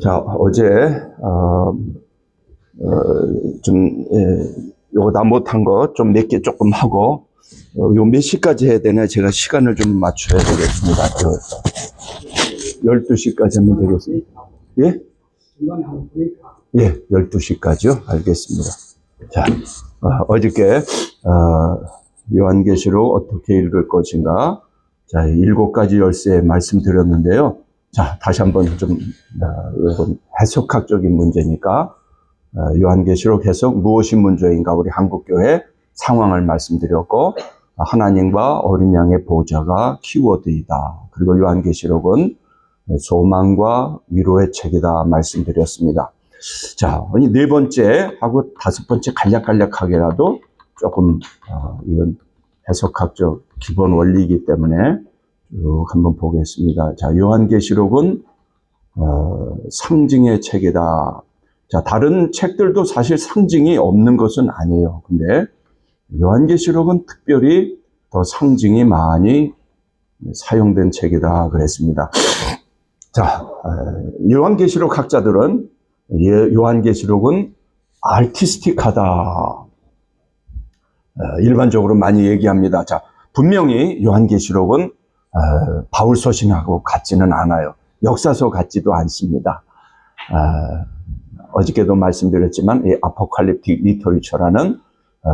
자, 어제, 요거 다 못한 거 좀 몇 개 조금 하고, 요 몇 시까지 해야 되나? 제가 시간을 좀 맞춰야 되겠습니다. 12시까지 하면 되겠습니다. 예? 예, 12시까지요? 알겠습니다. 자, 어저께, 요한계시록 어떻게 읽을 것인가? 자, 7가지 열쇠 말씀드렸는데요. 자, 다시 한번 좀, 이건 해석학적인 문제니까, 요한계시록 해석 무엇이 문제인가 우리 한국교회 상황을 말씀드렸고, 하나님과 어린 양의 보좌가 키워드이다. 그리고 요한계시록은 소망과 위로의 책이다 말씀드렸습니다. 자, 네 번째 하고 5번째 간략간략하게라도 조금, 이건 해석학적 기본 원리이기 때문에 쭉 한번 보겠습니다. 자, 요한계시록은 상징의 책이다. 자, 다른 책들도 사실 상징이 없는 것은 아니에요. 근데 요한계시록은 특별히 더 상징이 많이 사용된 책이다 그랬습니다. 자, 요한계시록 학자들은 요한계시록은 아티스틱하다. 일반적으로 많이 얘기합니다. 자, 분명히 요한계시록은 바울서신하고 같지는 않아요. 역사서 같지도 않습니다. 어저께도 말씀드렸지만 이 아포칼립틱 리터리처라는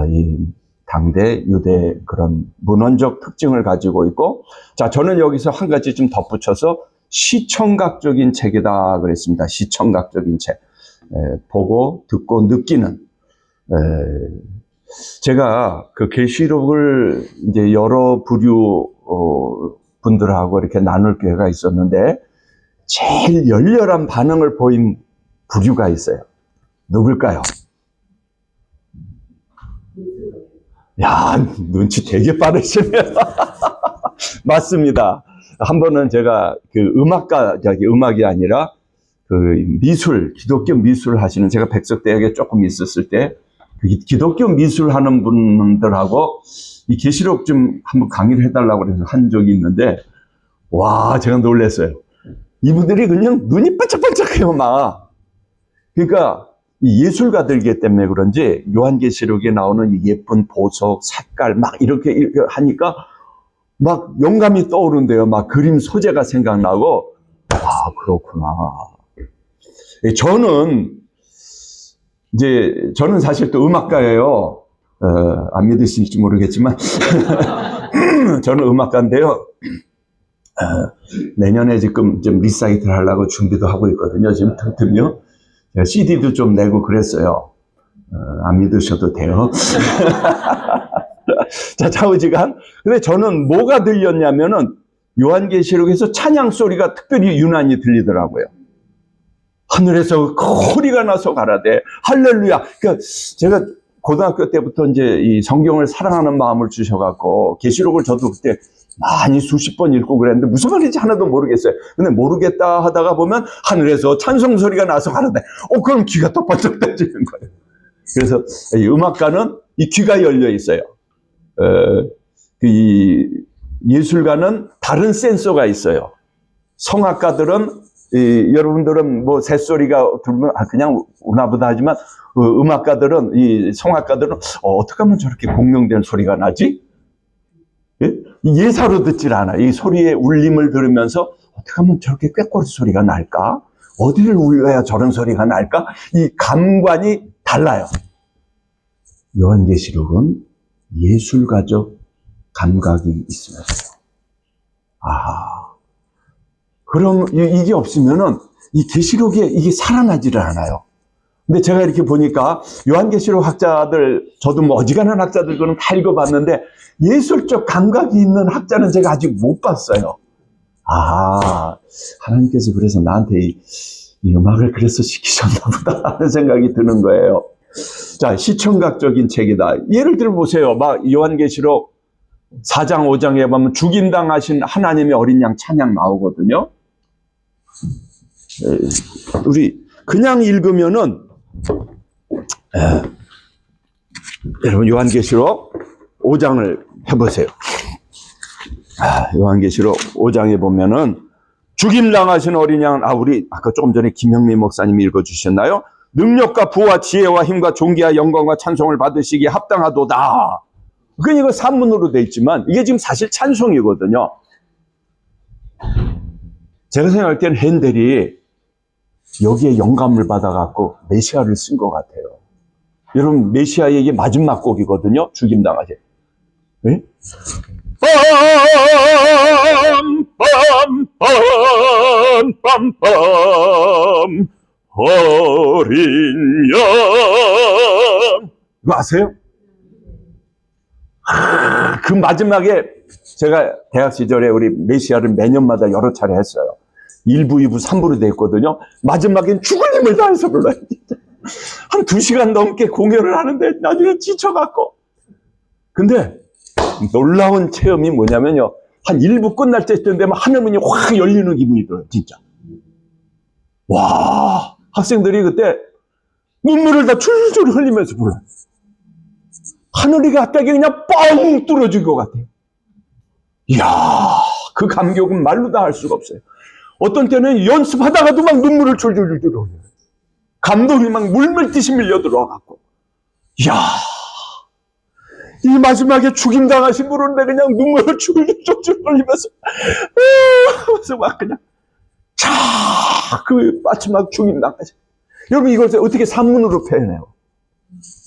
이 당대 유대 그런 문헌적 특징을 가지고 있고, 자, 저는 여기서 한 가지 좀 덧붙여서 시청각적인 책이다 그랬습니다. 시청각적인 책. 보고 듣고 느끼는. 제가 그 계시록을 이제 여러 부류 분들하고 이렇게 나눌 기회가 있었는데 제일 열렬한 반응을 보인 부류가 있어요. 누굴까요? 야, 눈치 되게 빠르시네요. 맞습니다. 한 번은 제가 그 음악이 아니라 그 미술, 기독교 미술 하시는, 제가 백석대학에 조금 있었을 때 기독교 미술 하는 분들하고 이 계시록 좀 한번 강의를 해달라고 해서 한 적이 있는데, 와, 제가 놀랐어요. 이분들이 그냥 눈이 반짝반짝해요, 막. 그러니까 이 예술가들이기 때문에 그런지 요한계시록에 나오는 이 예쁜 보석, 색깔 막 이렇게 하니까 막 영감이 떠오른대요. 막 그림 소재가 생각나고, 아, 그렇구나. 저는 사실 또 음악가예요. 안 믿으실지 모르겠지만 저는 음악가인데요. 내년에 지금 좀 리사이틀 하려고 준비도 하고 있거든요. 지금 틈틈이요. 제가 CD도 좀 내고 그랬어요. 안 믿으셔도 돼요. 자, 좌우지간. 근데 저는 뭐가 들렸냐면은 요한계시록에서 찬양 소리가 특별히 유난히 들리더라고요. 하늘에서 소리가 나서 가라되 할렐루야. 그러니까 제가 고등학교 때부터 이제 이 성경을 사랑하는 마음을 주셔갖고 계시록을 저도 그때 많이 수십 번 읽고 그랬는데 무슨 말인지 하나도 모르겠어요. 근데 모르겠다 하다가 보면 하늘에서 찬송 소리가 나서 가라되, 그럼 귀가 또 번쩍 떠지는 거예요. 그래서 이 음악가는 이 귀가 열려 있어요. 이 예술가는 다른 센서가 있어요. 성악가들은 여러분들은 뭐 새소리가 들으면 그냥 우나보다 하지만 음악가들은, 이 성악가들은 어떻게 하면 저렇게 공명된 소리가 나지? 예? 예사로 듣질 않아. 이 소리의 울림을 들으면서 어떻게 하면 저렇게 꾀꼬리 소리가 날까? 어디를 울려야 저런 소리가 날까? 이 감관이 달라요. 요한계시록은 예술가적 감각이 있어요. 그럼 이게 없으면은 이 계시록에 이게 살아나지를 않아요. 근데 제가 이렇게 보니까 요한계시록 학자들, 저도 뭐 어지간한 학자들 거는 다 읽어봤는데 예술적 감각이 있는 학자는 제가 아직 못 봤어요. 하나님께서 그래서 나한테 이 음악을 그래서 시키셨나 보다 하는 생각이 드는 거예요. 자, 시청각적인 책이다. 예를 들어 보세요. 막 요한계시록 4장, 5장에 보면 죽임당하신 하나님의 어린 양 찬양 나오거든요. 우리 그냥 읽으면은 여러분 요한계시록 5장을 해보세요. 요한계시록 5장에 보면은 죽임당하신 어린 양, 우리 아까 조금 전에 김형미 목사님이 읽어주셨나요? 능력과 부와 지혜와 힘과 존귀와 영광과 찬송을 받으시기에 합당하도다. 그건 이거 산문으로 돼 있지만 이게 지금 사실 찬송이거든요. 제가 생각할 때는 핸델이 여기에 영감을 받아갖고 메시아를 쓴 것 같아요. 여러분, 메시아의 이게 마지막 곡이거든요. 죽임당하신. 네? 빰빰빰빰빰빰 어린 양. 이거 아세요? 그 마지막에 제가 대학 시절에 우리 메시아를 매년마다 여러 차례 했어요. 1부, 2부, 3부로 돼 있거든요. 마지막엔 죽을 힘을 다해서 불러요. 한 2시간 넘게 공연을 하는데 나중에 지쳐갖고. 근데 놀라운 체험이 뭐냐면요. 한 1부 끝날 때쯤 되면 하늘문이 확 열리는 기분이 들어요. 진짜. 와, 학생들이 그때 눈물을 다 줄줄 흘리면서 불러요. 하늘이 갑자기 그냥 뻥 뚫어진 것 같아요. 이야, 그 감격은 말로 다 할 수가 없어요. 어떤 때는 연습하다가도 막 눈물을 줄줄 흘려요. 감동이 막 물밀듯이 밀려 들어와갖고. 이야, 이 마지막에 죽임당하신 분인데 그냥 눈물을 줄줄 흘리면서, 그래서 막 그냥, 그 마지막 죽임당하신. 여러분, 이걸 어떻게 산문으로 표현해요?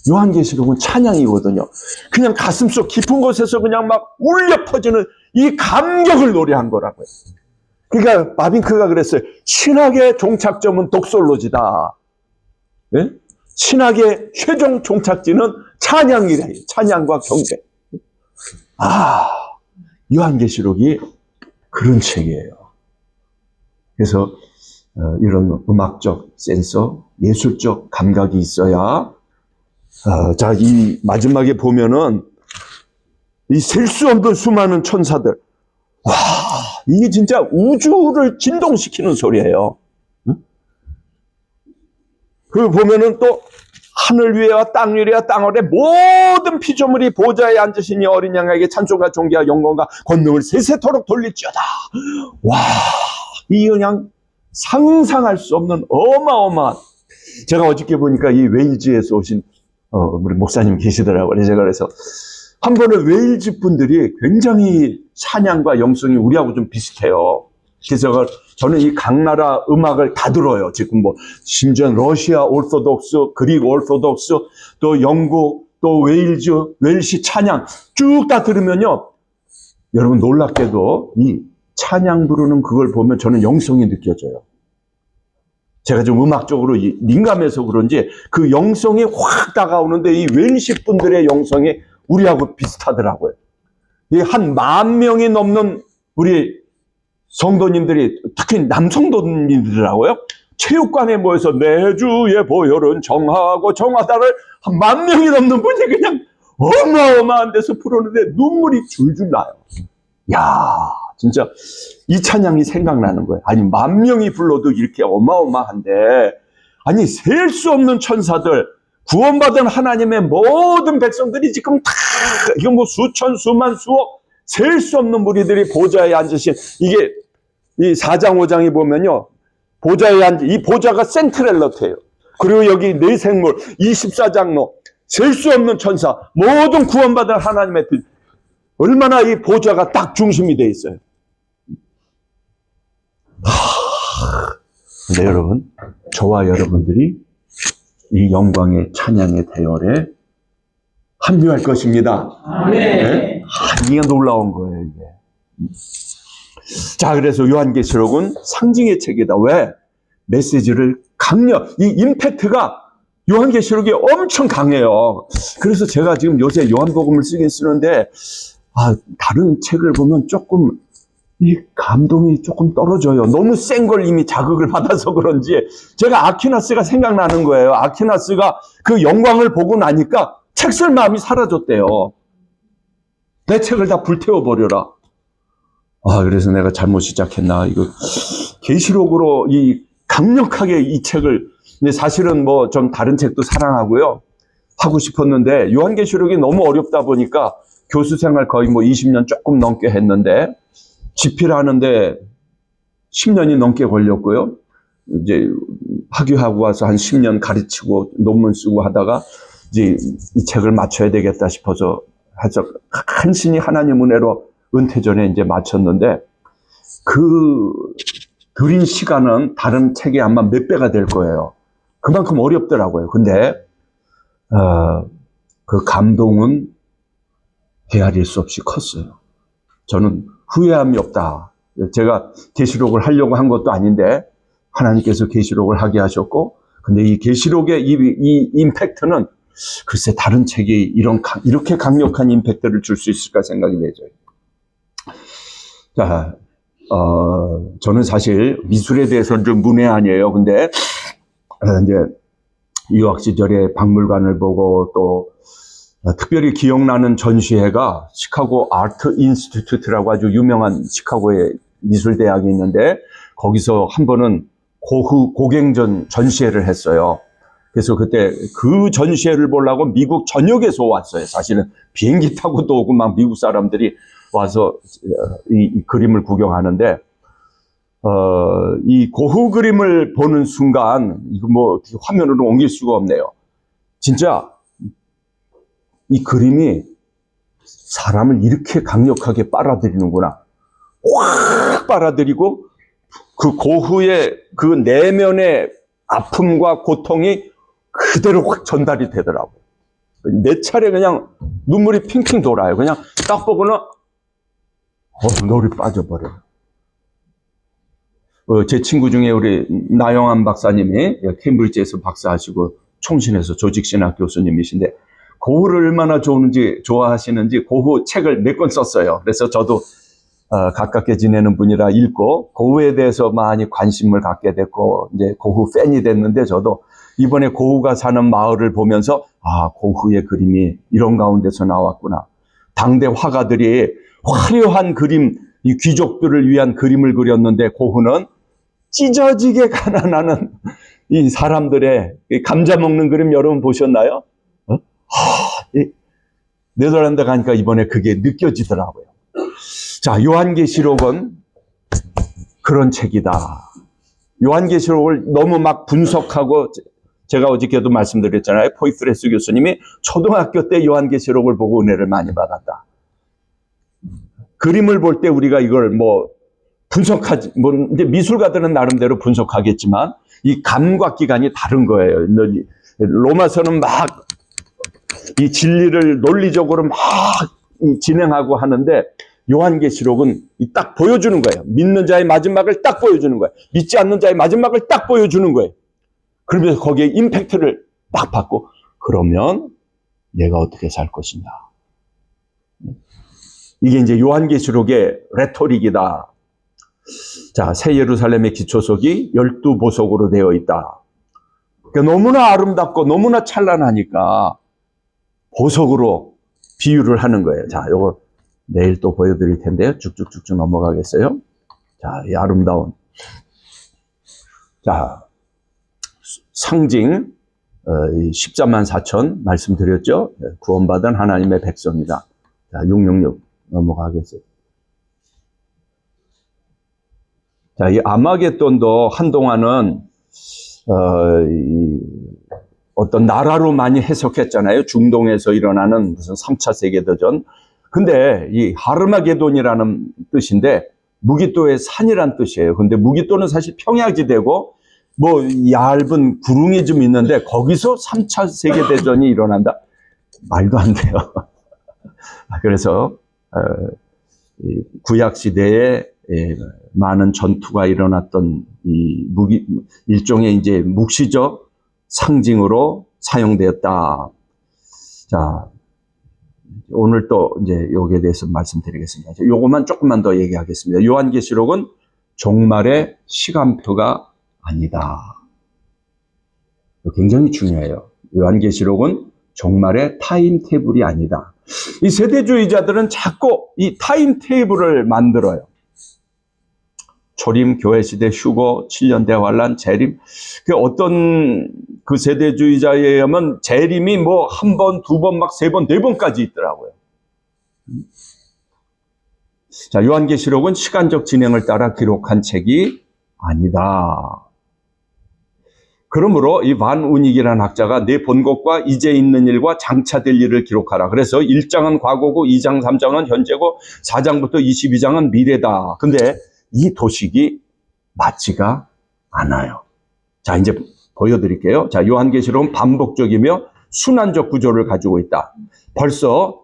요한계시록은 찬양이거든요. 그냥 가슴속 깊은 곳에서 그냥 막 울려 퍼지는 이 감격을 노래한 거라고요. 그러니까 바빙크가 그랬어요. 신학의 종착점은 독솔로지다. 네? 신학의 최종 종착지는 찬양이래요. 찬양과 경배. 요한계시록이 그런 책이에요. 그래서 이런 음악적 센서, 예술적 감각이 있어야 자, 이 마지막에 보면은 이 셀 수 없는 수많은 천사들. 와, 이게 진짜 우주를 진동시키는 소리예요. 응? 그리고 보면은 또 하늘 위에와 땅 위에와 땅 아래 모든 피조물이 보좌에 앉으신 이 어린 양에게 찬송과 존귀와 영광과 권능을 세세토록 돌릴지어다. 와, 이 그냥 상상할 수 없는 어마어마한. 제가 어저께 보니까 이 웨일즈에서 오신 우리 목사님 계시더라고요. 제가 그래서 한 번은 웨일즈 분들이 굉장히 찬양과 영성이 우리하고 좀 비슷해요. 그래서 저는 이 각 나라 음악을 다 들어요. 지금 뭐 심지어 러시아 오르토독스, 그리스 오르토독스, 또 영국, 또 웨일즈, 웰시 찬양 쭉 다 들으면요. 여러분 놀랍게도 이 찬양 부르는 그걸 보면 저는 영성이 느껴져요. 제가 좀 음악적으로 민감해서 그런지 그 영성이 확 다가오는데 이 웰시 분들의 영성이 우리하고 비슷하더라고요. 이 한 10,000명이 넘는 우리 성도님들이 특히 남성도님들이라고요. 체육관에 모여서 내 주의 보혈은 정하고 정하다를 한 10,000명이 넘는 분이 그냥 어마어마한 데서 부르는데 눈물이 줄줄 나요. 야, 진짜 이 찬양이 생각나는 거예요. 아니 10,000명이 불러도 이렇게 어마어마한데 아니 셀 수 없는 천사들 구원받은 하나님의 모든 백성들이 지금 다 이거 뭐 수천 수만 수억 셀 수 없는 무리들이 보좌에 앉으신 이게 이 4장 5장에 보면요 보좌에 앉은 이 보좌가 센트렐러트예요. 그리고 여기 네 생물 24장로 셀 수 없는 천사 모든 구원받은 하나님의 얼마나 이 보좌가 딱 중심이 돼 있어요. 근데 여러분, 저와 여러분들이 이 영광의 찬양의 대열에 합류할 것입니다. 네? 이게 놀라운 거예요, 이게. 자, 그래서 요한계시록은 상징의 책이다. 왜? 메시지를 이 임팩트가 요한계시록이 엄청 강해요. 그래서 제가 지금 요새 요한복음을 쓰긴 쓰는데, 다른 책을 보면 조금, 이 감동이 조금 떨어져요. 너무 센 걸 이미 자극을 받아서 그런지, 제가 아퀴나스가 생각나는 거예요. 아퀴나스가 그 영광을 보고 나니까 책 쓸 마음이 사라졌대요. 내 책을 다 불태워버려라. 그래서 내가 잘못 시작했나. 이거, 계시록으로 강력하게 이 책을, 근데 사실은 뭐 좀 다른 책도 사랑하고요. 하고 싶었는데, 요한계시록이 너무 어렵다 보니까 교수 생활 거의 뭐 20년 조금 넘게 했는데, 집필하는데 10년이 넘게 걸렸고요. 이제 학위하고 와서 한 10년 가르치고 논문 쓰고 하다가 이제 이 책을 마쳐야 되겠다 싶어서 해서 간신히 하나님 은혜로 은퇴 전에 이제 마쳤는데 그 들인 시간은 다른 책이 아마 몇 배가 될 거예요. 그만큼 어렵더라고요. 근데 그 감동은 헤아릴 수 없이 컸어요. 저는 후회함이 없다. 제가 계시록을 하려고 한 것도 아닌데 하나님께서 계시록을 하게 하셨고, 근데 이 계시록의 이 임팩트는 글쎄 다른 책이 이렇게 강력한 임팩트를 줄 수 있을까 생각이 되죠. 자, 저는 사실 미술에 대해서는 좀 문외한이에요. 근데 이제 유학 시절에 박물관을 보고 또 특별히 기억나는 전시회가 시카고 아트 인스티튜트라고 아주 유명한 시카고의 미술대학이 있는데 거기서 한 번은 고갱전 전시회를 했어요. 그래서 그때 그 전시회를 보려고 미국 전역에서 왔어요. 사실은 비행기 타고도 오고 막 미국 사람들이 와서 이 그림을 구경하는데 이 고흐 그림을 보는 순간 이거 뭐 화면으로 옮길 수가 없네요. 진짜 이 그림이 사람을 이렇게 강력하게 빨아들이는구나. 확 빨아들이고 그 고흐의 그 내면의 아픔과 고통이 그대로 확 전달이 되더라고요. 내 차례 그냥 눈물이 핑핑 돌아요. 그냥 딱 보고는 놀이 빠져버려요. 제 친구 중에 우리 나영환 박사님이 케임브리지에서 박사하시고 총신에서 조직신학 교수님이신데 고흐를 얼마나 좋아하시는지 고흐 책을 몇 권 썼어요. 그래서 저도 가깝게 지내는 분이라 읽고 고흐에 대해서 많이 관심을 갖게 됐고 이제 고흐 팬이 됐는데 저도 이번에 고흐가 사는 마을을 보면서 고흐의 그림이 이런 가운데서 나왔구나. 당대 화가들이 화려한 그림, 이 귀족들을 위한 그림을 그렸는데 고흐는 찢어지게 가난하는 이 사람들의 감자 먹는 그림 여러분 보셨나요? 네덜란드 가니까 이번에 그게 느껴지더라고요. 자, 요한계시록은 그런 책이다. 요한계시록을 너무 막 분석하고 제가 어저께도 말씀드렸잖아요. 포이트레스 교수님이 초등학교 때 요한계시록을 보고 은혜를 많이 받았다. 그림을 볼 때 우리가 이걸 이제 미술가들은 나름대로 분석하겠지만 이 감각기관이 다른 거예요. 로마서는 막 이 진리를 논리적으로 막 진행하고 하는데 요한계시록은 딱 보여주는 거예요. 믿는 자의 마지막을 딱 보여주는 거예요. 믿지 않는 자의 마지막을 딱 보여주는 거예요. 그러면서 거기에 임팩트를 딱 받고 그러면 내가 어떻게 살 것이냐. 이게 이제 요한계시록의 레토릭이다. 자, 새 예루살렘의 기초석이 12보석으로 되어 있다. 그러니까 너무나 아름답고 너무나 찬란하니까 보석으로 비유를 하는 거예요. 자, 요거 내일 또 보여드릴 텐데요. 쭉쭉쭉쭉 넘어가겠어요. 자, 이 아름다운. 자, 상징, 14만 4천 말씀드렸죠. 구원받은 하나님의 백성이다. 자, 666 넘어가겠어요. 자, 이 아마겟돈도 한동안은, 어떤 나라로 많이 해석했잖아요. 중동에서 일어나는 무슨 3차 세계대전. 근데 이 하르마게돈이라는 뜻인데 무기또의 산이란 뜻이에요. 근데 무기또는 사실 평야지대고 얇은 구릉이 좀 있는데 거기서 3차 세계대전이 일어난다? 말도 안 돼요. 그래서 구약시대에 많은 전투가 일어났던 이 일종의 이제 묵시적 상징으로 사용되었다. 자, 오늘 또 이제 여기에 대해서 말씀드리겠습니다. 요것만 조금만 더 얘기하겠습니다. 요한계시록은 종말의 시간표가 아니다. 굉장히 중요해요. 요한계시록은 종말의 타임테이블이 아니다. 이 세대주의자들은 자꾸 이 타임테이블을 만들어요. 초림, 교회시대, 휴거, 7년대 환란, 재림. 어떤 그 세대주의자에 의하면 재림이 한 번, 두 번, 막 세 번, 네 번까지 있더라고요. 자, 요한계시록은 시간적 진행을 따라 기록한 책이 아니다. 그러므로 이 반 우닉이라는 학자가 내 본 것과 이제 있는 일과 장차 될 일을 기록하라. 그래서 1장은 과거고 2장, 3장은 현재고 4장부터 22장은 미래다. 근데 이 도식이 맞지가 않아요. 자, 이제 보여드릴게요. 자, 요한계시록은 반복적이며 순환적 구조를 가지고 있다. 벌써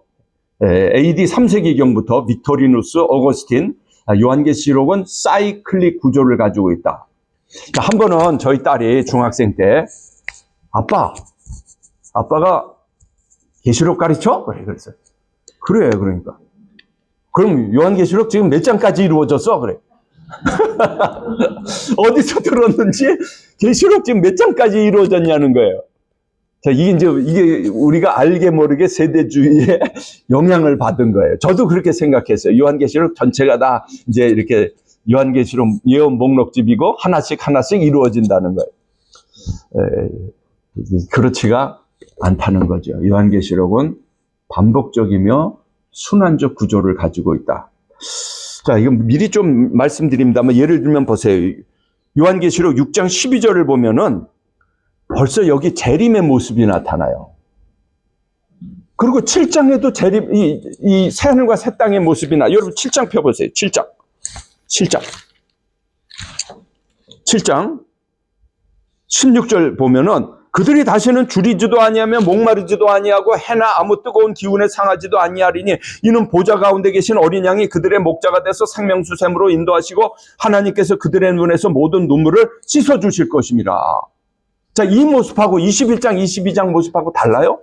AD 3세기경부터 빅토리누스, 어거스틴, 요한계시록은 사이클릭 구조를 가지고 있다. 한 번은 저희 딸이 중학생 때 아빠가 계시록 가르쳐? 그래, 그랬어요. 그래, 그러니까. 그럼 요한계시록 지금 몇 장까지 이루어졌어? 그래. 어디서 들었는지 계시록 지금 몇 장까지 이루어졌냐는 거예요. 자, 이게 우리가 알게 모르게 세대주의에 영향을 받은 거예요. 저도 그렇게 생각했어요. 요한계시록 전체가 다 이제 이렇게 요한계시록 예언 목록집이고 하나씩 이루어진다는 거예요. 그렇지가 않다는 거죠. 요한계시록은 반복적이며 순환적 구조를 가지고 있다. 자, 이거 미리 좀 말씀드립니다만 예를 들면 보세요. 요한계시록 6장 12절을 보면은 벌써 여기 재림의 모습이 나타나요. 그리고 7장에도 이 새하늘과 새 땅의 모습이 여러분 7장 펴보세요. 7장 16절 보면은 그들이 다시는 줄이지도 아니하며 목마르지도 아니하고 해나 아무 뜨거운 기운에 상하지도 아니하리니 이는 보좌 가운데 계신 어린 양이 그들의 목자가 돼서 생명수샘으로 인도하시고 하나님께서 그들의 눈에서 모든 눈물을 씻어 주실 것입니다. 자, 이 모습하고 21장, 22장 모습하고 달라요?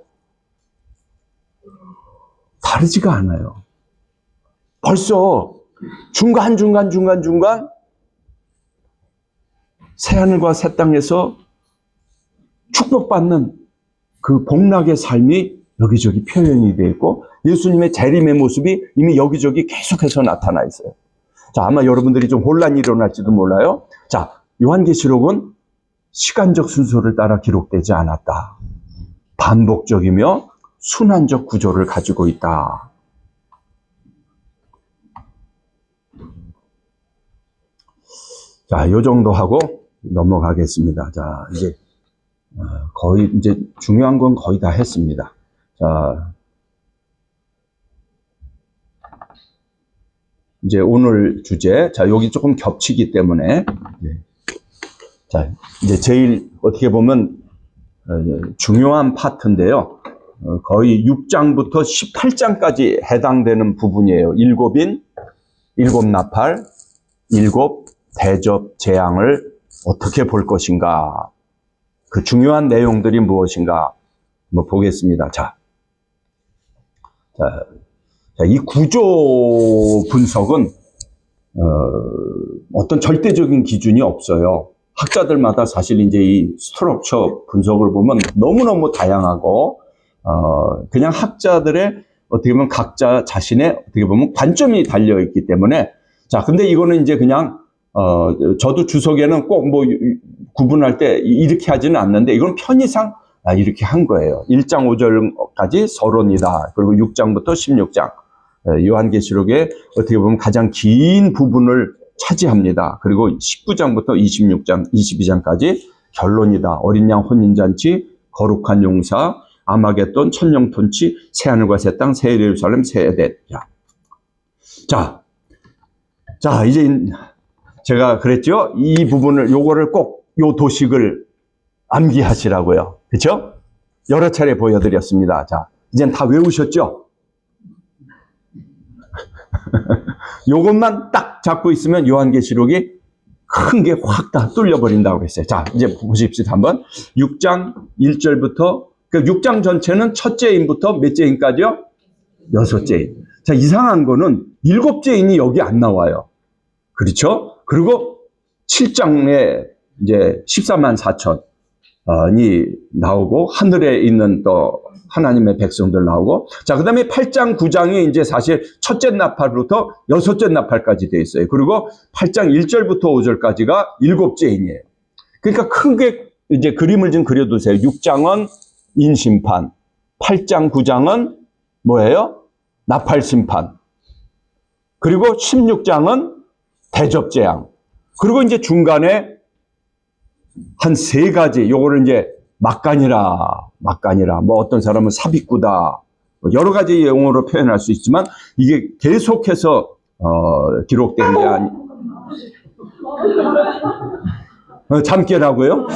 다르지가 않아요. 벌써 중간 새하늘과 새 땅에서 축복받는 그 복락의 삶이 여기저기 표현이 되어 있고 예수님의 재림의 모습이 이미 여기저기 계속해서 나타나 있어요. 자, 아마 여러분들이 좀 혼란이 일어날지도 몰라요. 자, 요한계시록은 시간적 순서를 따라 기록되지 않았다. 반복적이며 순환적 구조를 가지고 있다. 자, 요 정도 하고 넘어가겠습니다. 자, 이제 거의 이제 중요한 건 거의 다 했습니다. 자, 이제 오늘 주제, 자, 여기 조금 겹치기 때문에, 자, 이제 제일 어떻게 보면 중요한 파트인데요. 거의 6장부터 18장까지 해당되는 부분이에요. 일곱 나팔, 일곱 대접 재앙을 어떻게 볼 것인가. 그 중요한 내용들이 무엇인가 한번 보겠습니다. 자, 이 구조 분석은 어떤 절대적인 기준이 없어요. 학자들마다 사실 이제 이 스트럭처 분석을 보면 너무너무 다양하고 그냥 학자들의 어떻게 보면 각자 자신의 어떻게 보면 관점이 달려 있기 때문에 자, 근데 이거는 이제 그냥 저도 주석에는 꼭 뭐 구분할 때 이렇게 하지는 않는데 이건 편의상 이렇게 한 거예요. 1장 5절까지 서론이다. 그리고 6장부터 16장 요한계시록의 어떻게 보면 가장 긴 부분을 차지합니다. 그리고 19장부터 26장, 22장까지 결론이다. 어린 양 혼인잔치, 거룩한 용사, 아마겟돈, 천령톤치, 새하늘과 새 땅, 새 예루살렘, 새 에덴. 자, 이제 제가 그랬죠? 이 부분을, 요거를 꼭, 요 도식을 암기하시라고요. 그쵸? 여러 차례 보여드렸습니다. 자, 이젠 다 외우셨죠? 요것만 딱 잡고 있으면 요한계시록이 큰 게 확 다 뚫려버린다고 했어요. 자, 이제 보십시오. 한번. 6장 1절부터, 그 6장 전체는 첫째 인부터 몇째 인까지요? 여섯째 인. 자, 이상한 거는 일곱째 인이 여기 안 나와요. 그렇죠? 그리고 7장에 이제 14만 4천이 나오고 하늘에 있는 또 하나님의 백성들 나오고 자, 그 다음에 8장 9장이 이제 사실 첫째 나팔부터 여섯째 나팔까지 돼 있어요. 그리고 8장 1절부터 5절까지가 일곱째 인이에요. 그러니까 크게 이제 그림을 좀 그려두세요. 6장은 인심판, 8장 9장은 뭐예요? 나팔심판. 그리고 16장은 대접재앙. 그리고 이제 중간에 한 세 가지, 요거를 이제 막간이라, 뭐 어떤 사람은 삽입구다, 뭐 여러 가지 용어로 표현할 수 있지만 이게 계속해서 기록된 게 잠깨라고요?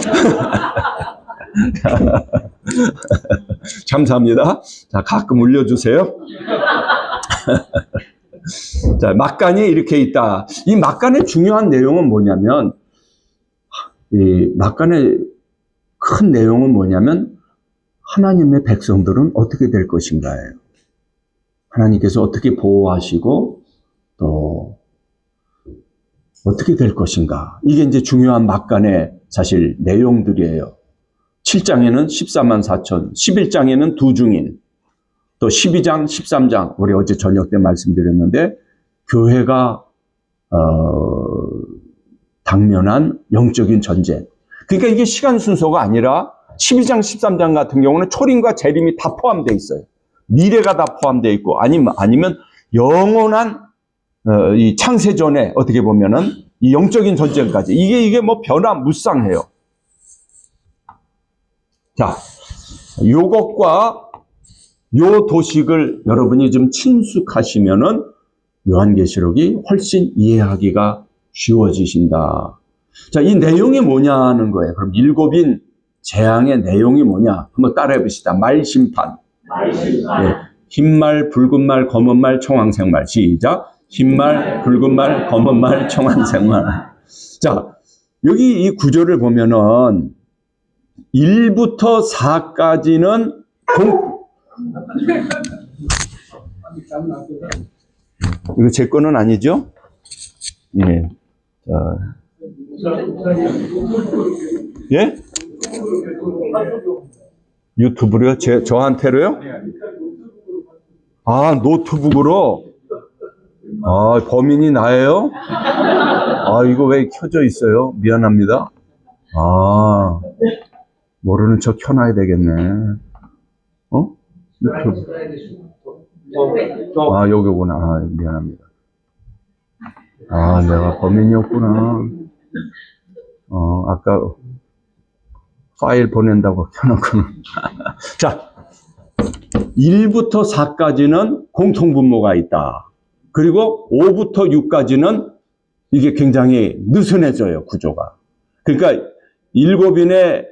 감사합니다. 자, 가끔 올려주세요. 자, 막간이 이렇게 있다. 이 막간의 중요한 내용은 뭐냐면, 이 막간의 큰 내용은 뭐냐면, 하나님의 백성들은 어떻게 될 것인가예요. 하나님께서 어떻게 보호하시고, 또, 어떻게 될 것인가. 이게 이제 중요한 막간의 사실 내용들이에요. 7장에는 14만 4천, 11장에는 두 중인, 또 12장, 13장, 우리 어제 저녁 때 말씀드렸는데, 교회가, 당면한 영적인 전쟁. 그러니까 이게 시간 순서가 아니라 12장, 13장 같은 경우는 초림과 재림이 다 포함되어 있어요. 미래가 다 포함되어 있고, 아니면 영원한, 이 창세전에 어떻게 보면은 이 영적인 전쟁까지. 이게 뭐 변화무쌍해요. 자, 요것과 요 도식을 여러분이 좀 친숙하시면은 요한계시록이 훨씬 이해하기가 쉬워지신다. 자, 이 내용이 뭐냐는 거예요. 그럼 일곱인 재앙의 내용이 뭐냐? 한번 따라해 봅시다. 말심판. 네. 흰말, 붉은말, 검은말, 청황색말. 시작. 흰말, 붉은말, 검은말, 청황색말. 자, 여기 이 구절을 보면은 1부터 4까지는 이거 제 거는 아니죠? 예. 예? 유튜브로요? 저한테로요? 아, 노트북으로? 아, 범인이 나예요? 아, 이거 왜 켜져 있어요? 미안합니다. 아, 모르는 척 켜놔야 되겠네. 유튜브. 아, 여기구나. 아, 미안합니다. 아, 내가 범인이었구나. 아까 파일 보낸다고 켜놓고는. 자, 1부터 4까지는 공통분모가 있다. 그리고 5부터 6까지는 이게 굉장히 느슨해져요, 구조가. 그러니까 일곱인의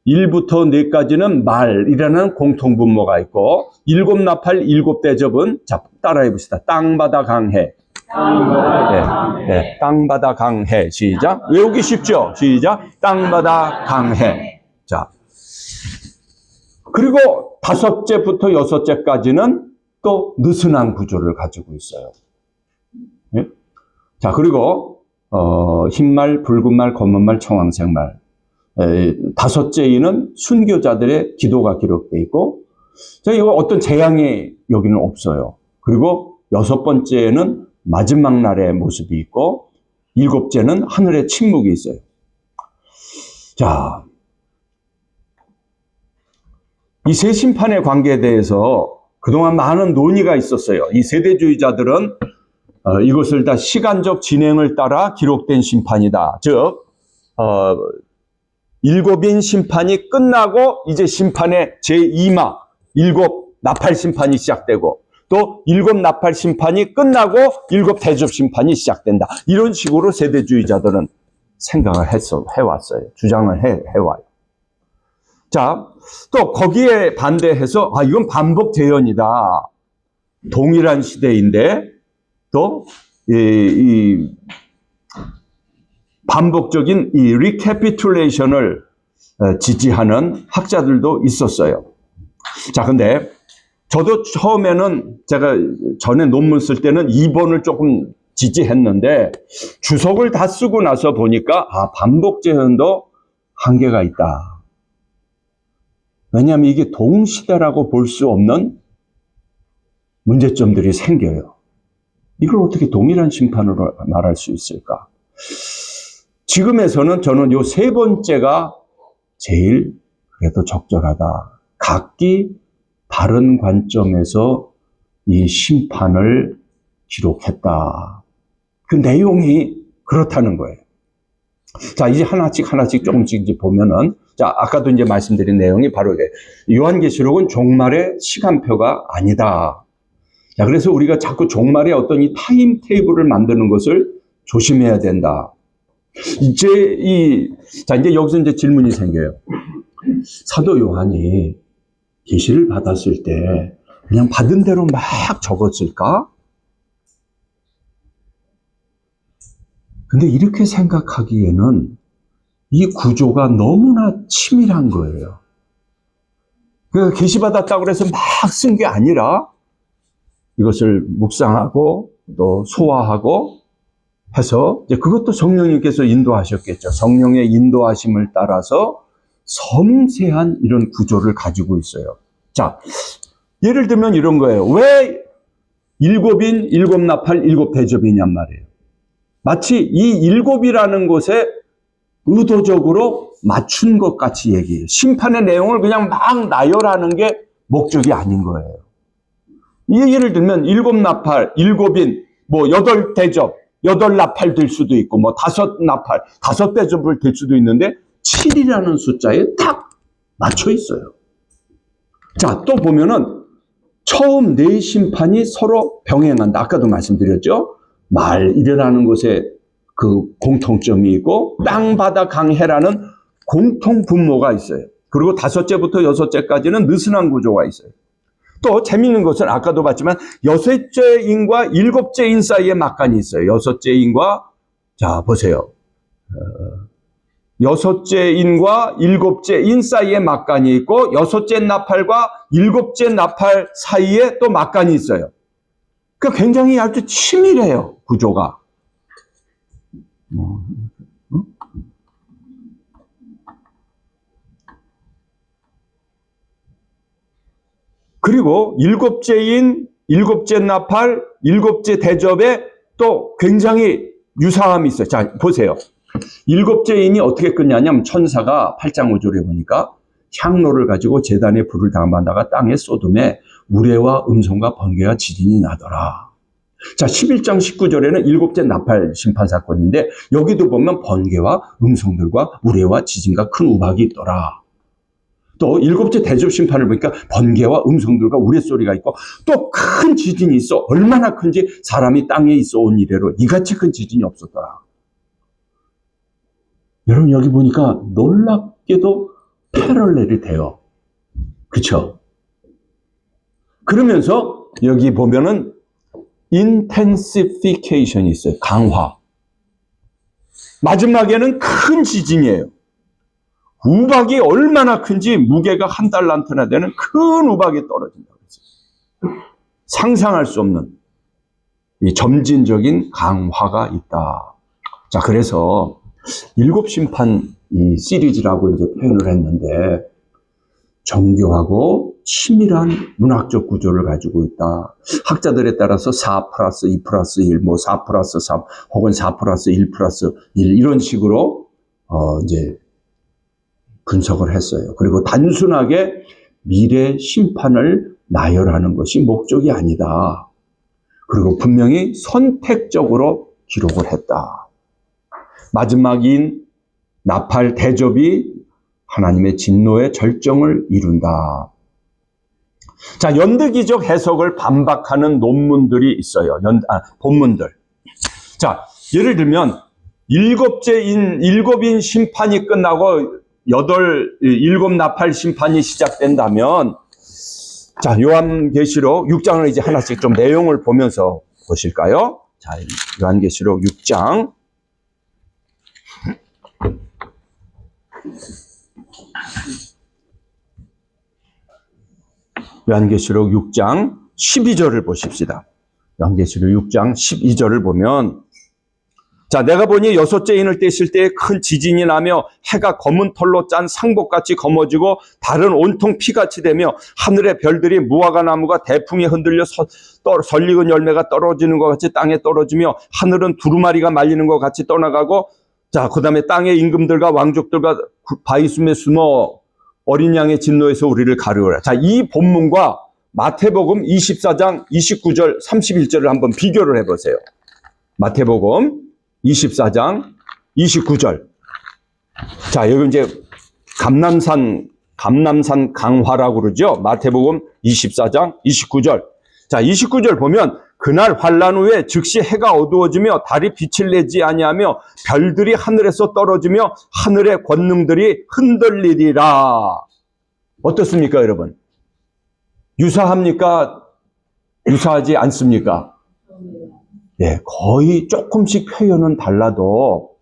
1부터 4까지는 말이라는 공통분모가 있고, 일곱 나팔, 일곱 대접은, 자, 따라해 봅시다. 땅바다 강해. 네, 땅바다 강해. 시작. 외우기 쉽죠? 시작. 땅바다 강해. 자. 그리고 5제부터 6제까지는 또 느슨한 구조를 가지고 있어요. 네? 자, 그리고, 흰말, 붉은말, 검은말, 청황색말. 5제에는 순교자들의 기도가 기록되어 있고, 자, 이거 어떤 재앙이 여기는 없어요. 그리고 6번째에는 마지막 날의 모습이 있고, 7제는 하늘의 침묵이 있어요. 자, 이 세 심판의 관계에 대해서 그동안 많은 논의가 있었어요. 이 세대주의자들은 이것을 다 시간적 진행을 따라 기록된 심판이다. 즉, 7인 심판이 끝나고 이제 심판의 제2막, 7 나팔 심판이 시작되고, 또 7 나팔 심판이 끝나고 7 대접 심판이 시작된다. 이런 식으로 세대주의자들은 생각을 해왔어요. 주장을 해와요. 자, 또 거기에 반대해서, 이건 반복 재현이다. 동일한 시대인데, 또, 이 반복적인 이 리캐피툴레이션을 지지하는 학자들도 있었어요. 자, 근데 저도 처음에는 제가 전에 논문 쓸 때는 2번을 조금 지지했는데 주석을 다 쓰고 나서 보니까 반복 재현도 한계가 있다. 왜냐하면 이게 동시대라고 볼 수 없는 문제점들이 생겨요. 이걸 어떻게 동일한 심판으로 말할 수 있을까? 지금에서는 저는 요 3번째가 제일 그래도 적절하다. 각기 다른 관점에서 이 심판을 기록했다. 그 내용이 그렇다는 거예요. 자, 이제 하나씩 조금씩 이제 보면은, 자, 아까도 이제 말씀드린 내용이 바로 이게, 요한계시록은 종말의 시간표가 아니다. 자, 그래서 우리가 자꾸 종말에 어떤 이 타임 테이블을 만드는 것을 조심해야 된다. 이제 여기서 이제 질문이 생겨요. 사도 요한이 계시를 받았을 때 그냥 받은 대로 막 적었을까? 근데 이렇게 생각하기에는 이 구조가 너무나 치밀한 거예요. 그러니까 계시받았다고 해서 막 쓴 게 아니라 이것을 묵상하고 또 소화하고 해서 이제 그것도 성령님께서 인도하셨겠죠. 성령의 인도하심을 따라서 섬세한 이런 구조를 가지고 있어요. 자, 예를 들면 이런 거예요. 왜 일곱인, 일곱 나팔, 일곱 대접이냔 말이에요. 마치 이 일곱이라는 곳에 의도적으로 맞춘 것 같이 얘기해요. 심판의 내용을 그냥 막 나열하는 게 목적이 아닌 거예요. 예를 들면 일곱 나팔, 일곱인, 뭐 여덟 대접, 여덟 나팔 될 수도 있고 뭐 다섯 나팔, 다섯 대접을 될 수도 있는데 7이라는 숫자에 딱 맞춰 있어요. 자, 또 보면은 처음 네 심판이 서로 병행한다. 아까도 말씀드렸죠. 말이라는 곳에 그 공통점이 있고 땅, 바다, 강, 해라는 공통 분모가 있어요. 그리고 다섯째부터 여섯째까지는 느슨한 구조가 있어요. 또 재미있는 것은 아까도 봤지만 여섯째 인과 일곱째 인 사이에 막간이 있어요. 여섯째 인과, 자 보세요. 여섯째 인과 일곱째 인 사이에 막간이 있고 여섯째 나팔과 일곱째 나팔 사이에 또 막간이 있어요. 그러니까 굉장히 아주 치밀해요, 구조가. 그리고 일곱째인, 일곱째 나팔, 일곱째 대접에 또 굉장히 유사함이 있어요. 자, 보세요. 일곱째 인이 어떻게 끝냐면 천사가 8장 5절에 보니까 향로를 가지고 제단에 불을 담아다가 땅에 쏟음에 우레와 음성과 번개와 지진이 나더라. 자, 11장 19절에는 일곱째 나팔 심판 사건인데 여기도 보면 번개와 음성들과 우레와 지진과 큰 우박이 있더라. 또 일곱째 대접 심판을 보니까 번개와 음성들과 우레소리가 있고 또 큰 지진이 있어. 얼마나 큰지 사람이 땅에 있어 온 이래로 이같이 큰 지진이 없었더라. 여러분 여기 보니까 놀랍게도 패럴렐이 돼요. 그렇죠? 그러면서 여기 보면은 intensification이 있어요. 강화. 마지막에는 큰 지진이에요. 우박이 얼마나 큰지 무게가 한 달란트나 되는 큰 우박이 떨어진다고 했어요. 상상할 수 없는 이 점진적인 강화가 있다. 자, 그래서 일곱 심판 이 시리즈라고 이제 표현을 했는데 정교하고 치밀한 문학적 구조를 가지고 있다. 학자들에 따라서 4 플러스 2 플러스 1, 뭐 4 플러스 3, 혹은 4 플러스 1 플러스 1 이런 식으로 이제 분석을 했어요. 그리고 단순하게 미래 심판을 나열하는 것이 목적이 아니다. 그리고 분명히 선택적으로 기록을 했다. 마지막인 나팔 대접이 하나님의 진노의 절정을 이룬다. 자, 연대기적 해석을 반박하는 논문들이 있어요. 본문들. 자, 예를 들면 일곱인 심판이 끝나고 일곱 나팔 심판이 시작된다면, 자, 요한계시록 6장을 이제 하나씩 좀 내용을 보면서 보실까요? 자, 요한계시록 6장. 요한계시록 6장 12절을 보십시다. 요한계시록 6장 12절을 보면, 자, 내가 보니 여섯째 인을 떼실 때에 큰 지진이 나며 해가 검은 털로 짠 상복같이 검어지고 달은 온통 피같이 되며 하늘의 별들이 무화과 나무가 대풍에 흔들려 설익은 열매가 떨어지는 것 같이 땅에 떨어지며 하늘은 두루마리가 말리는 것 같이 떠나가고, 자, 그 다음에 땅의 임금들과 왕족들과 바위숨에 숨어 어린 양의 진노에서 우리를 가르우라. 자, 이 본문과 마태복음 24장 29절 31절을 한번 비교를 해보세요. 마태복음 24장 29절. 자, 여기 이제 감남산 강화라고 그러죠. 마태복음 24장 29절. 자, 29절 보면 그날 환란 후에 즉시 해가 어두워지며 달이 빛을 내지 아니하며 별들이 하늘에서 떨어지며 하늘의 권능들이 흔들리리라. 어떻습니까, 여러분? 유사합니까? 유사하지 않습니까? 네, 거의 조금씩 표현은 달라도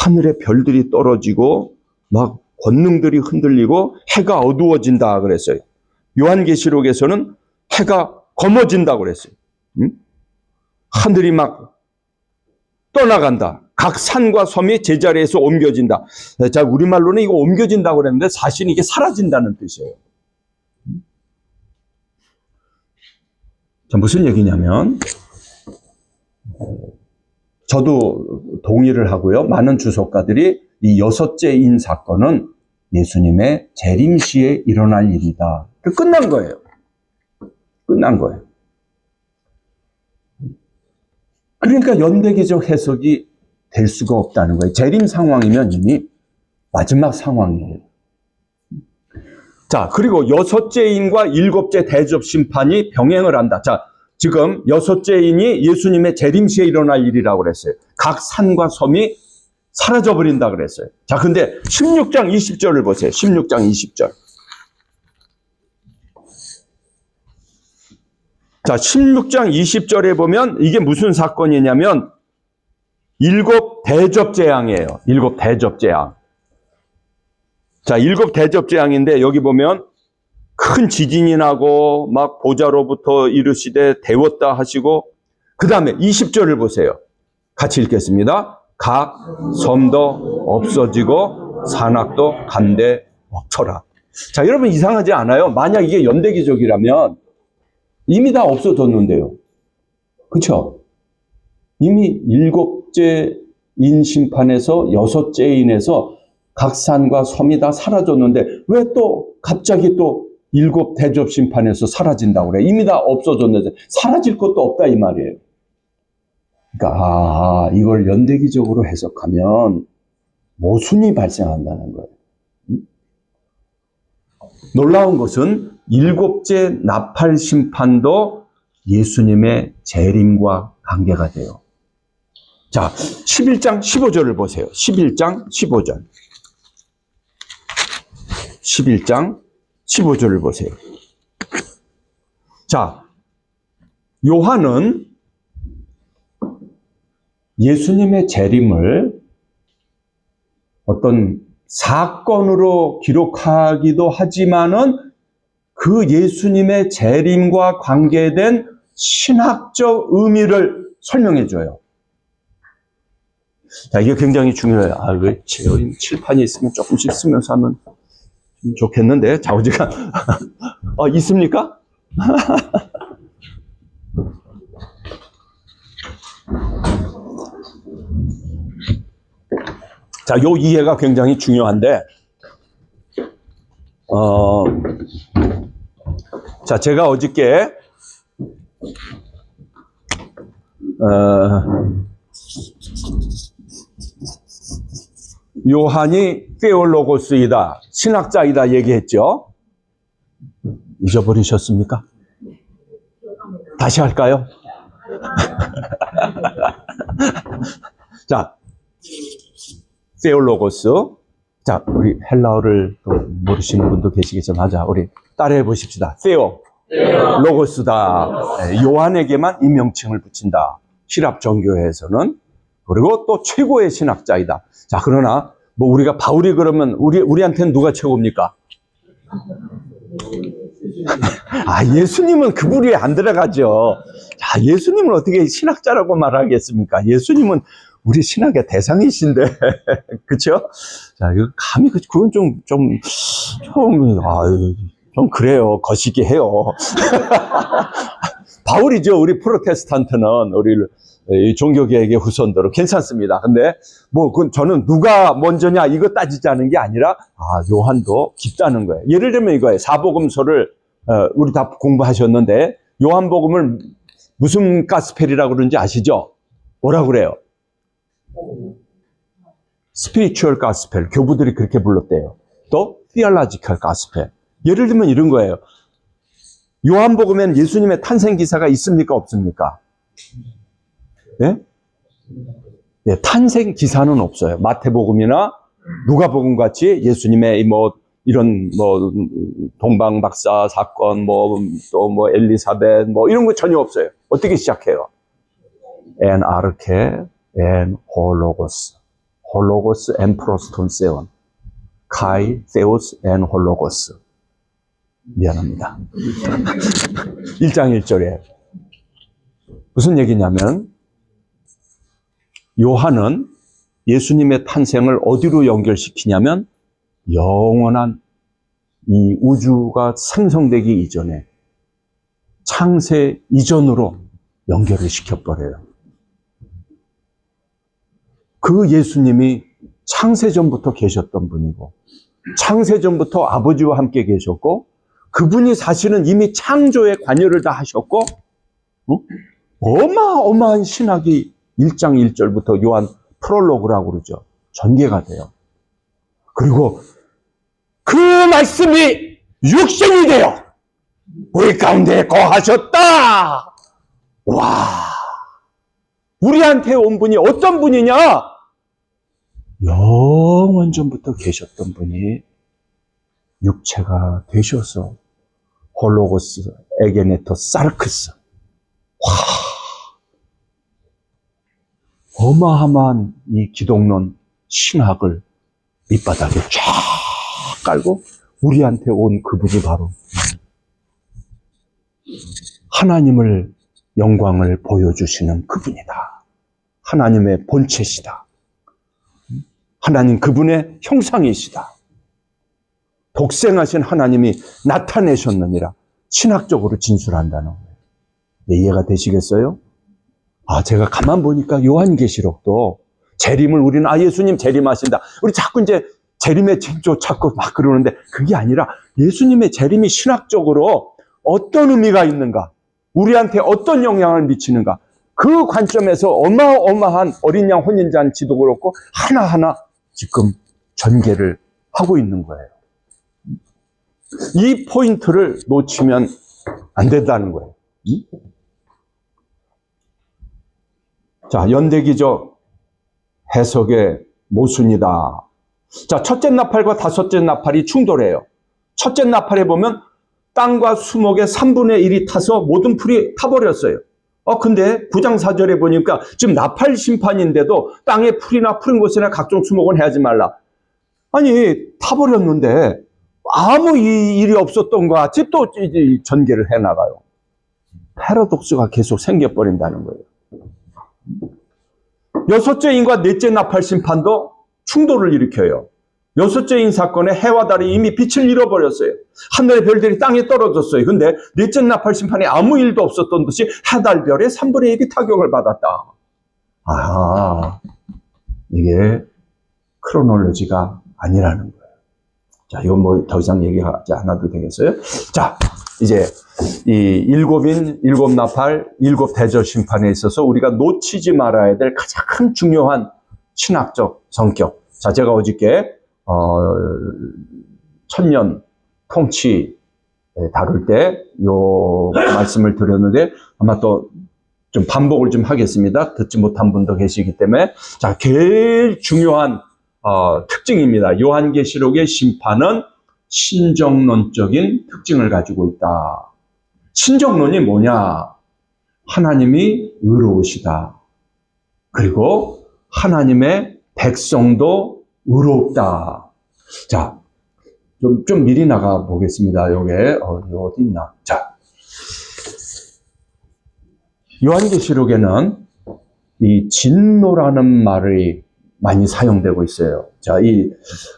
하늘의 별들이 떨어지고 막 권능들이 흔들리고 해가 어두워진다 그랬어요. 요한계시록에서는 해가 검어진다 그랬어요. 하늘이 막 떠나간다. 각 산과 섬이 제자리에서 옮겨진다. 자, 우리말로는 이거 옮겨진다고 그랬는데 사실 이게 사라진다는 뜻이에요. 자, 무슨 얘기냐면 저도 동의를 하고요. 많은 주석가들이 이 여섯째 인 사건은 예수님의 재림 시에 일어날 일이다. 끝난 거예요. 끝난 거예요. 그러니까 연대기적 해석이 될 수가 없다는 거예요. 재림 상황이면 이미 마지막 상황이에요. 자, 그리고 여섯째 인과 일곱째 대접 심판이 병행을 한다. 자, 지금 여섯째 인이 예수님의 재림 시에 일어날 일이라고 그랬어요. 각 산과 섬이 사라져 버린다 그랬어요. 자, 근데 16장 20절을 보세요. 16장 20절. 자, 16장 20절에 보면 이게 무슨 사건이냐면 일곱 대접재앙이에요. 일곱 대접재앙. 자, 일곱 대접재앙인데 여기 보면 큰 지진이 나고 막 보좌로부터 이르시되 데웠다 하시고 그 다음에 20절을 보세요. 같이 읽겠습니다. 각 섬도 없어지고 산악도 간데 없더라. 자, 여러분 이상하지 않아요? 만약 이게 연대기적이라면 이미 다 없어졌는데요. 그렇죠? 이미 일곱째 인 심판에서 여섯째 인에서 각 산과 섬이 다 사라졌는데 왜 또 갑자기 또 일곱 대접 심판에서 사라진다고 그래? 이미 다 없어졌는데 사라질 것도 없다 이 말이에요. 그러니까 이걸 연대기적으로 해석하면 모순이 발생한다는 거예요. 놀라운 것은 일곱째 나팔 심판도 예수님의 재림과 관계가 돼요. 자, 11장 15절을 보세요. 11장 15절. 11장 15절을 보세요. 자, 요한은 예수님의 재림을 어떤 사건으로 기록하기도 하지만은 그 예수님의 재림과 관계된 신학적 의미를 설명해 줘요. 자, 이게 굉장히 중요해요. 왜 칠판이 있으면 조금씩 쓰면서 하면 좀 좋겠는데, 좌우지간. 있습니까? 자, 요 이해가 굉장히 중요한데, 자, 제가 어저께, 요한이 테올로고스이다, 신학자이다 얘기했죠? 잊어버리셨습니까? 다시 할까요? 자, 테올로고스. 자, 우리 헬라어를 또 모르시는 분도 계시겠지만, 하자. 우리 따라해 보십시다. 로고스다. 요한에게만 이 명칭을 붙인다. 시랍 정교회에서는. 그리고 또 최고의 신학자이다. 자, 그러나 뭐 우리가 바울이 그러면 우리한테는 누가 최고입니까? 예수님은 그 부류에 안 들어가죠. 자, 예수님은 어떻게 신학자라고 말하겠습니까? 예수님은 우리 신학의 대상이신데, 그쵸? 자, 이거 감히, 그건 좀 그래요. 거시기 해요. 바울이죠. 우리 프로테스탄트는, 우리 종교계획의 후손들은 괜찮습니다. 근데, 그건 저는 누가 먼저냐, 이거 따지지 않은 게 아니라, 요한도 깊다는 거예요. 예를 들면 이거예요. 사복음서를, 우리 다 공부하셨는데, 요한복음을 무슨 가스펠이라고 그러는지 아시죠? 뭐라고 그래요? 스피리추얼 가스펠, 교부들이 그렇게 불렀대요. 또 theological 가스펠. 예를 들면 이런 거예요. 요한복음에는 예수님의 탄생 기사가 있습니까, 없습니까? 네? 네, 탄생 기사는 없어요. 마태복음이나 누가복음 같이 예수님의 이런 동방 박사 사건, 또 엘리사벳, 이런 거 전혀 없어요. 어떻게 시작해요? 엔 아르케, 엔 홀로고스. 홀로고스 엔 프로스톤세온. 카이, 세오스, 엔 홀로고스. 미안합니다. 1장 1절에. 무슨 얘기냐면, 요한은 예수님의 탄생을 어디로 연결시키냐면, 영원한 이 우주가 생성되기 이전에 창세 이전으로 연결을 시켜버려요. 그 예수님이 창세전부터 계셨던 분이고, 창세전부터 아버지와 함께 계셨고, 그분이 사실은 이미 창조에 관여를 다 하셨고, 어마어마한 신학이 1장 1절부터 요한 프롤로그라고 그러죠. 전개가 돼요. 그리고 그 말씀이 육신이 되어 우리 가운데 거하셨다. 와, 우리한테 온 분이 어떤 분이냐? 영원 전부터 계셨던 분이 육체가 되셔서 홀로고스, 에게네토, 사르크스. 와, 어마어마한 이 기독론 신학을 밑바닥에 쫙 깔고 우리한테 온 그분이 바로 하나님을 영광을 보여주시는 그분이다. 하나님의 본체시다. 하나님 그분의 형상이시다. 독생하신 하나님이 나타내셨느니라. 신학적으로 진술한다는 거예요. 네, 이해가 되시겠어요? 제가 가만 보니까 요한계시록도 재림을 우리는 예수님 재림하신다. 우리 자꾸 이제 재림의 징조 찾고 막 그러는데 그게 아니라 예수님의 재림이 신학적으로 어떤 의미가 있는가? 우리한테 어떤 영향을 미치는가? 그 관점에서 어마어마한 어린 양 혼인잔치도 그렇고 하나하나 지금 전개를 하고 있는 거예요. 이 포인트를 놓치면 안 된다는 거예요. 자, 연대기적 해석의 모순이다. 자, 첫째 나팔과 다섯째 나팔이 충돌해요. 첫째 나팔에 보면 땅과 수목의 3분의 1이 타서 모든 풀이 타버렸어요. 근데 9장 4절에 보니까 지금 나팔 심판인데도 땅에 풀이나 푸른 곳이나 각종 수목은 해하지 말라. 아니, 타버렸는데 아무 일이 없었던 것 같이 또 전개를 해나가요. 패러독스가 계속 생겨버린다는 거예요. 여섯째 인과 넷째 나팔 심판도 충돌을 일으켜요. 여섯째 인 사건에 해와 달이 이미 빛을 잃어버렸어요. 하늘의 별들이 땅에 떨어졌어요. 근데 넷째 나팔 심판에 아무 일도 없었던 듯이 해, 달, 별의 3분의 1이 타격을 받았다. 이게 크로놀로지가 아니라는 거예요. 자, 이건 더 이상 얘기하지 않아도 되겠어요? 자, 이제 이 일곱 나팔, 일곱 대절 심판에 있어서 우리가 놓치지 말아야 될 가장 중요한 신학적 성격. 자, 제가 어저께 천년 통치 다룰 때 요 말씀을 드렸는데 아마 또 좀 반복을 좀 하겠습니다. 듣지 못한 분도 계시기 때문에. 자, 제일 중요한 특징입니다. 요한계시록의 심판은 신정론적인 특징을 가지고 있다. 신정론이 뭐냐? 하나님이 의로우시다. 그리고 하나님의 백성도 의롭다. 자, 좀 미리 나가 보겠습니다. 요게 어디 있나? 자, 요한계시록에는 이 진노라는 말이 많이 사용되고 있어요. 자, 이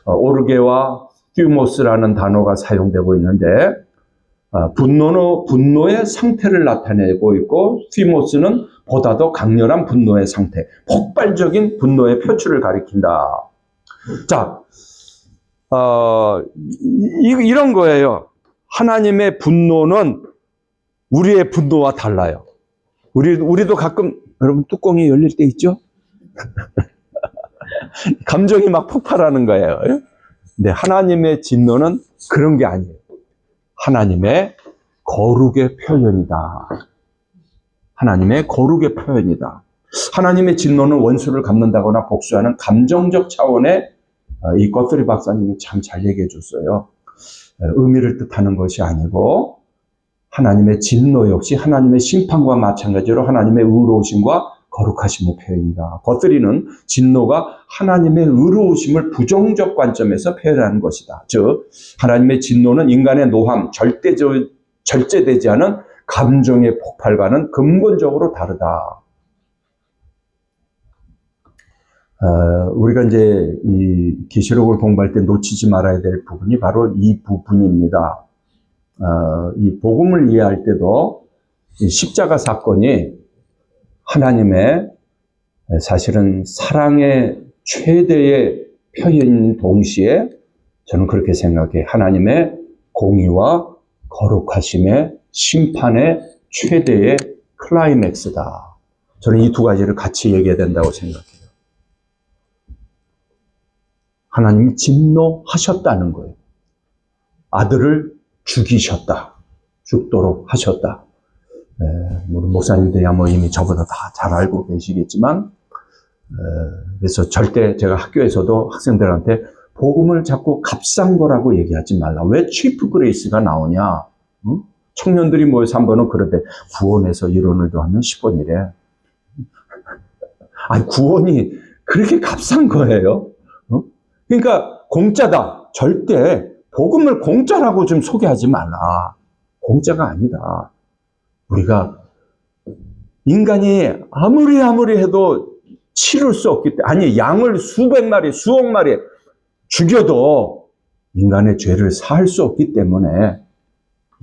오르게와 튜모스라는 단어가 사용되고 있는데 분노의 상태를 나타내고 있고 튜모스는 보다 더 강렬한 분노의 상태, 폭발적인 분노의 표출을 가리킨다. 자, 이런 거예요. 하나님의 분노는 우리의 분노와 달라요. 우리도 가끔 여러분 뚜껑이 열릴 때 있죠? 감정이 막 폭발하는 거예요. 근데 하나님의 진노는 그런 게 아니에요. 하나님의 거룩의 표현이다. 하나님의 거룩의 표현이다. 하나님의 진노는 원수를 갚는다거나 복수하는 감정적 차원의 이 꺼트리 박사님이 참 잘 얘기해 줬어요. 의미를 뜻하는 것이 아니고 하나님의 진노 역시 하나님의 심판과 마찬가지로 하나님의 의로우심과 거룩하심의 표현이다. 꺼트리는 진노가 하나님의 의로우심을 부정적 관점에서 표현하는 것이다. 즉 하나님의 진노는 인간의 노함, 절제되지 않은 감정의 폭발과는 근본적으로 다르다. 우리가 이제 이 계시록을 공부할 때 놓치지 말아야 될 부분이 바로 이 부분입니다. 이 복음을 이해할 때도 이 십자가 사건이 하나님의 사실은 사랑의 최대의 표현인 동시에 저는 그렇게 생각해요. 하나님의 공의와 거룩하심의 심판의 최대의 클라이맥스다. 저는 이 두 가지를 같이 얘기해야 된다고 생각해요. 하나님이 진노하셨다는 거예요. 아들을 죽이셨다. 죽도록 하셨다. 우리 목사님들이야 뭐 이미 저보다 다 잘 알고 계시겠지만, 그래서 절대 제가 학교에서도 학생들한테 복음을 자꾸 값싼 거라고 얘기하지 말라. 왜 치프 그레이스가 나오냐? 응? 청년들이 모여서 한 번은 그러대. 구원에서 이론을 더하면 10원이래. 아니, 구원이 그렇게 값싼 거예요? 응? 그러니까 공짜다. 절대 복음을 공짜라고 좀 소개하지 말라. 공짜가 아니다. 우리가 인간이 아무리 해도 치를 수 없기 때문에, 아니 양을 수백 마리, 수억 마리 죽여도 인간의 죄를 사할 수 없기 때문에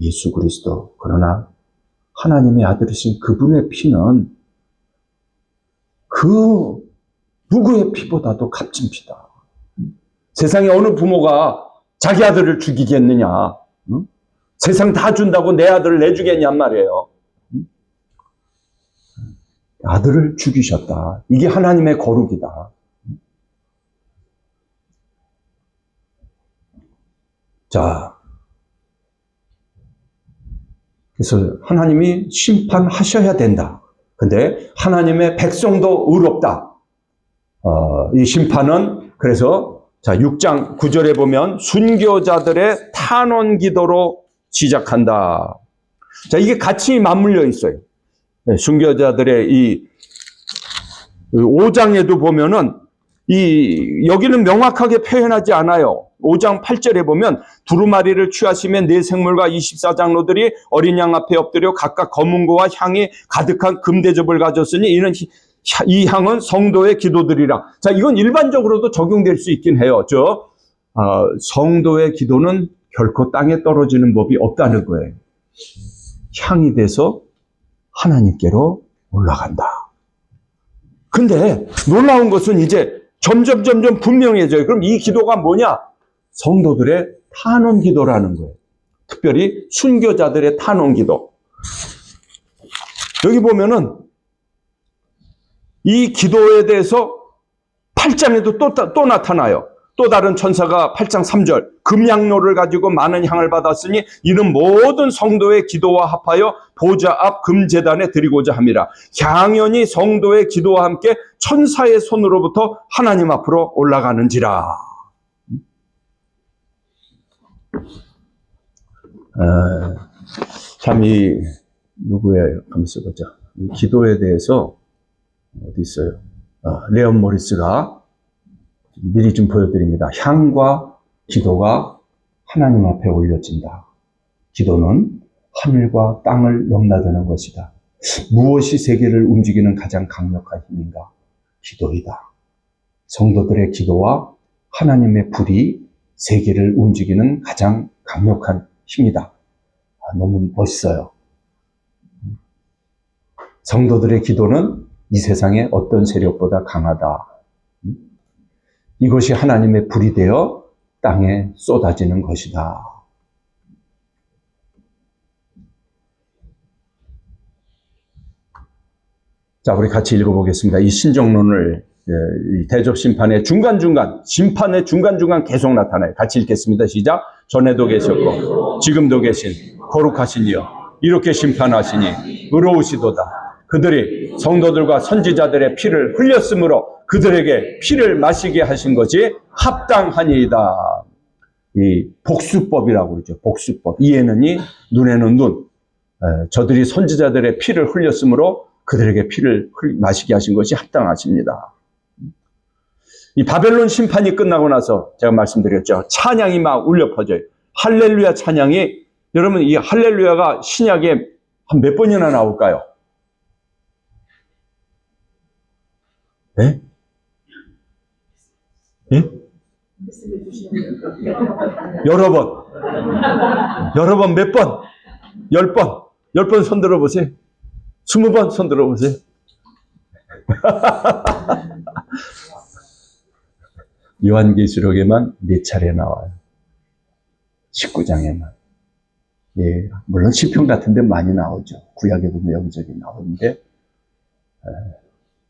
예수 그리스도, 그러나 하나님의 아들이신 그분의 피는 그 누구의 피보다도 값진 피다. 세상에 어느 부모가 자기 아들을 죽이겠느냐? 응? 세상 다 준다고 내 아들을 내주겠냔 말이에요. 응? 아들을 죽이셨다. 이게 하나님의 거룩이다. 자, 그래서 하나님이 심판하셔야 된다. 근데 하나님의 백성도 의롭다. 이 심판은 그래서 자 6장 9절에 보면 순교자들의 탄원 기도로 시작한다. 자, 이게 같이 맞물려 있어요. 네, 순교자들의 이 5장에도 보면은 여기는 명확하게 표현하지 않아요. 5장 8절에 보면 두루마리를 취하시며 네 생물과 24장로들이 어린 양 앞에 엎드려 각각 검은고와 향이 가득한 금대접을 가졌으니 이는 이 향은 성도의 기도들이라. 자, 이건 일반적으로도 적용될 수 있긴 해요. 성도의 기도는 결코 땅에 떨어지는 법이 없다는 거예요. 향이 돼서 하나님께로 올라간다. 근데 놀라운 것은 이제 점점 분명해져요. 그럼 이 기도가 뭐냐? 성도들의 탄원 기도라는 거예요. 특별히 순교자들의 탄원 기도. 여기 보면은 이 기도에 대해서 8장에도 또 나타나요. 또 다른 천사가 8장 3절 금양로를 가지고 많은 향을 받았으니 이는 모든 성도의 기도와 합하여 보좌 앞 금제단에 드리고자 함이라. 향연이 성도의 기도와 함께 천사의 손으로부터 하나님 앞으로 올라가는지라. 참 누구예요? 한번 써보자. 이 기도에 대해서 어디 있어요? 레온 모리스가 미리 좀 보여드립니다. 향과 기도가 하나님 앞에 올려진다. 기도는 하늘과 땅을 넘나드는 것이다. 무엇이 세계를 움직이는 가장 강력한 힘인가? 기도이다. 성도들의 기도와 하나님의 불이 세계를 움직이는 가장 강력한 힘이다. 너무 멋있어요. 성도들의 기도는 이 세상의 어떤 세력보다 강하다. 이것이 하나님의 불이 되어 땅에 쏟아지는 것이다. 자, 우리 같이 읽어보겠습니다. 이 신정론을 이 대접 심판의 중간중간, 심판의 중간중간 계속 나타나요. 같이 읽겠습니다. 시작. 전에도 계셨고 지금도 계신 거룩하신 이여, 이렇게 심판하시니 의로우시도다. 그들이 성도들과 선지자들의 피를 흘렸으므로 그들에게 피를 마시게 하신 것이 합당하니이다. 이 복수법이라고 그러죠. 복수법. 이에는 이, 눈에는 눈. 저들이 선지자들의 피를 흘렸으므로 그들에게 피를 마시게 하신 것이 합당하십니다. 이 바벨론 심판이 끝나고 나서 제가 말씀드렸죠. 찬양이 막 울려 퍼져요. 할렐루야 찬양이, 여러분 이 할렐루야가 신약에 한 몇 번이나 나올까요? 네? 네? 여러 번. 여러 번 몇 번? 10번. 10번 손 들어보세요. 20번 손 들어보세요. 요한계시록에만 4차례 나와요. 19장에만. 예, 물론 시편 같은 데 많이 나오죠. 구약에 보면 여기저기 나오는데,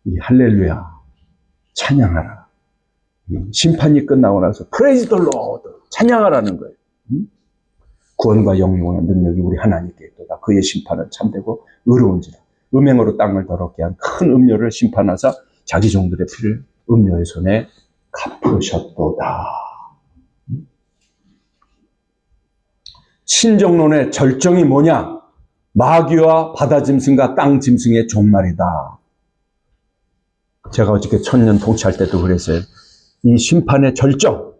이 할렐루야, 찬양하라. 심판이 끝나고 나서 Praise the Lord, 찬양하라는 거예요. 구원과 영광과 능력이 우리 하나님께 있도다. 그의 심판은 참되고 의로운지라. 음행으로 땅을 더럽게 한 큰 음료를 심판하사 자기 종들의 피를 음료의 손에 갚으셨도다. 신정론의 절정이 뭐냐? 마귀와 바다 짐승과 땅 짐승의 종말이다. 제가 어저께 천년 통치할 때도 그랬어요. 이 심판의 절정,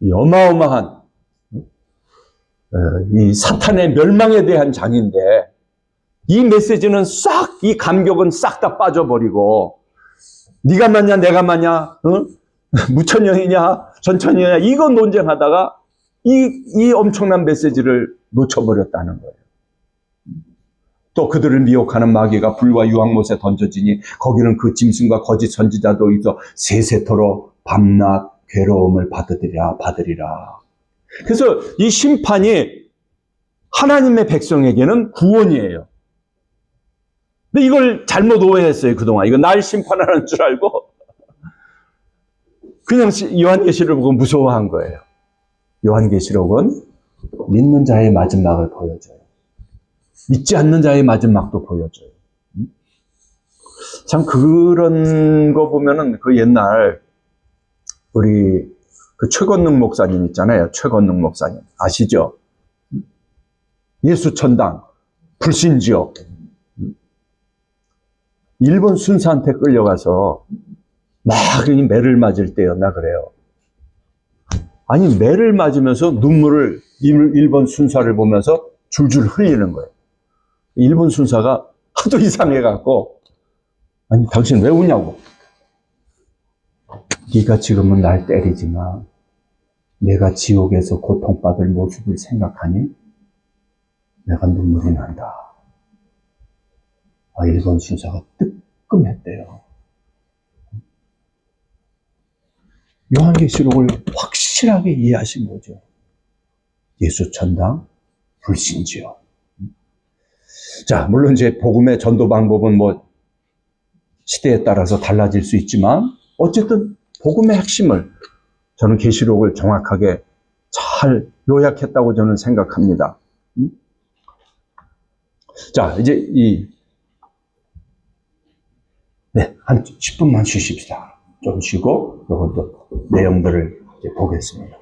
이 어마어마한 이 사탄의 멸망에 대한 장인데, 이 메시지는 싹, 이 감격은 싹 다 빠져버리고, 네가 맞냐 내가 맞냐, 무천년이냐 전천년이냐 이거 논쟁하다가 이 엄청난 메시지를 놓쳐버렸다는 거예요. 또 그들을 미혹하는 마귀가 불과 유황못에 던져지니 거기는 그 짐승과 거짓 선지자도 있어 세세토록 밤낮 괴로움을 받으리라. 그래서 이 심판이 하나님의 백성에게는 구원이에요. 근데 이걸 잘못 오해했어요, 그동안. 이거 날 심판하는 줄 알고 그냥 요한계시록을 보고 무서워한 거예요. 요한계시록은 믿는 자의 마지막을 보여줘요. 믿지 않는 자의 마지막도 보여줘요. 참 그런 거 보면은 그 옛날 우리 그 최건능 목사님 있잖아요. 최건능 목사님 아시죠? 예수천당 불신지옥. 일본 순사한테 끌려가서 막 매를 맞을 때였나 그래요. 아니 매를 맞으면서 눈물을 일본 순사를 보면서 줄줄 흘리는 거예요. 일본 순사가 하도 이상해갖고, 아니 당신 왜 우냐고. 네가 지금은 날 때리지만 내가 지옥에서 고통받을 모습을 생각하니 내가 눈물이 난다. 일본 순사가 뜨끔했대요. 요한계시록을 확실하게 이해하신 거죠. 예수천당 불신지요. 자, 물론 이제 복음의 전도 방법은 뭐 시대에 따라서 달라질 수 있지만 어쨌든 복음의 핵심을 저는 계시록을 정확하게 잘 요약했다고 저는 생각합니다. 자, 이제 한 10분만 쉬십시다. 좀 쉬고 이것도 내용들을 이제 보겠습니다.